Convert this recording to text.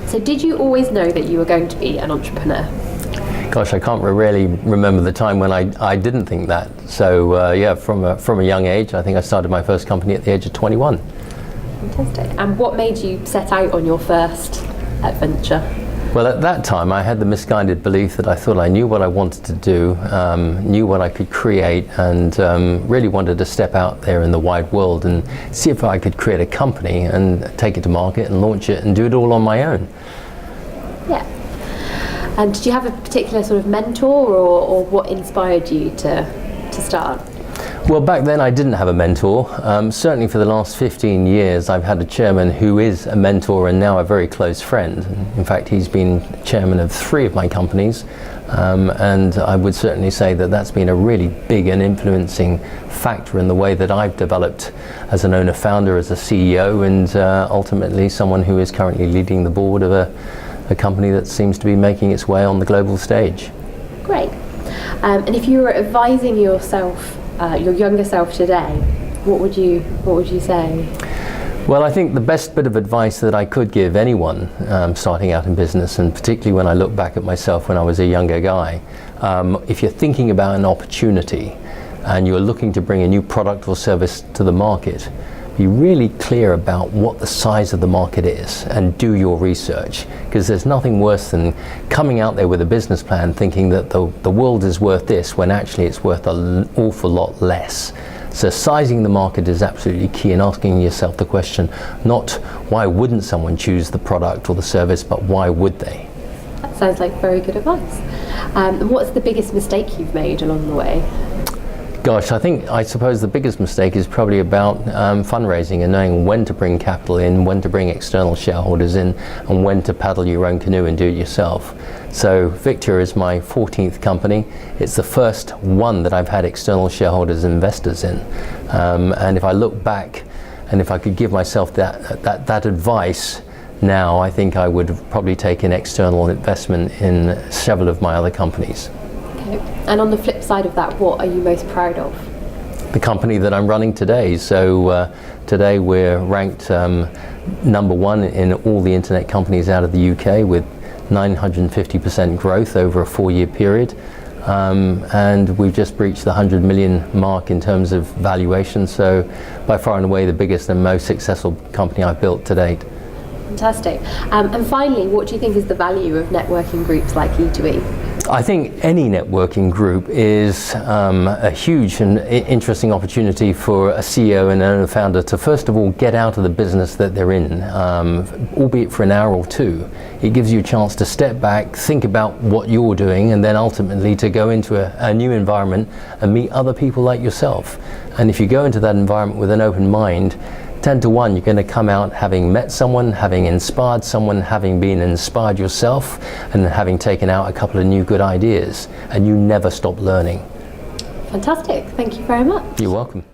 So did you always know that you were going to be an entrepreneur? Gosh, I can't really remember the time when I didn't think that. So yeah, from a young age, I think I started my first company at the age of 21. Fantastic. And what made you set out on your first adventure? Well, at that time, I had the misguided belief that I thought I knew what I wanted to do, knew what I could create, and really wanted to step out there in the wide world and see if I could create a company and take it to market and launch it and do it all on my own. Yeah. And did you have a particular sort of mentor, or what inspired you to start? Well, back then I didn't have a mentor. Certainly for the last 15 years I've had a chairman who is a mentor and now a very close friend. In fact, he's been chairman of 3 of my companies, and I would certainly say that that's been a really big and influencing factor in the way that I've developed as an owner-founder, as a CEO, and ultimately someone who is currently leading the board of a company that seems to be making its way on the global stage. Great. And if you were advising yourself, your younger self today, what would you say? Well, I think the best bit of advice that I could give anyone starting out in business, and particularly when I look back at myself when I was a younger guy, if you're thinking about an opportunity and you're looking to bring a new product or service to the market, be really clear about what the size of the market is and do your research, because there's nothing worse than coming out there with a business plan thinking that the world is worth this when actually it's worth an awful lot less. So sizing the market is absolutely key, and asking yourself the question, not why wouldn't someone choose the product or the service, but why would they? That sounds like very good advice. What's the biggest mistake you've made along the way? Gosh, I suppose the biggest mistake is probably about fundraising and knowing when to bring capital in, when to bring external shareholders in, and when to paddle your own canoe and do it yourself. So Victor is my 14th company. It's the first one that I've had external shareholders and investors in. And if I look back and if I could give myself that advice now, I think I would have probably taken external investment in several of my other companies. And on the flip side of that, what are you most proud of? The company that I'm running today. So today we're ranked number 1 in all the internet companies out of the UK, with 950% growth over a 4-year period. And we've just breached the 100 million mark in terms of valuation. So by far and away the biggest and most successful company I've built to date. Fantastic. And finally, what do you think is the value of networking groups like E2E? I think any networking group is a huge and interesting opportunity for a CEO and owner founder to first of all get out of the business that they're in, albeit for an hour or 2. It gives you a chance to step back, think about what you're doing, and then ultimately to go into a new environment and meet other people like yourself. And if you go into that environment with an open mind, 10 to 1, you're going to come out having met someone, having inspired someone, having been inspired yourself, and having taken out a couple of new good ideas, and you never stop learning. Fantastic. Thank you very much. You're welcome.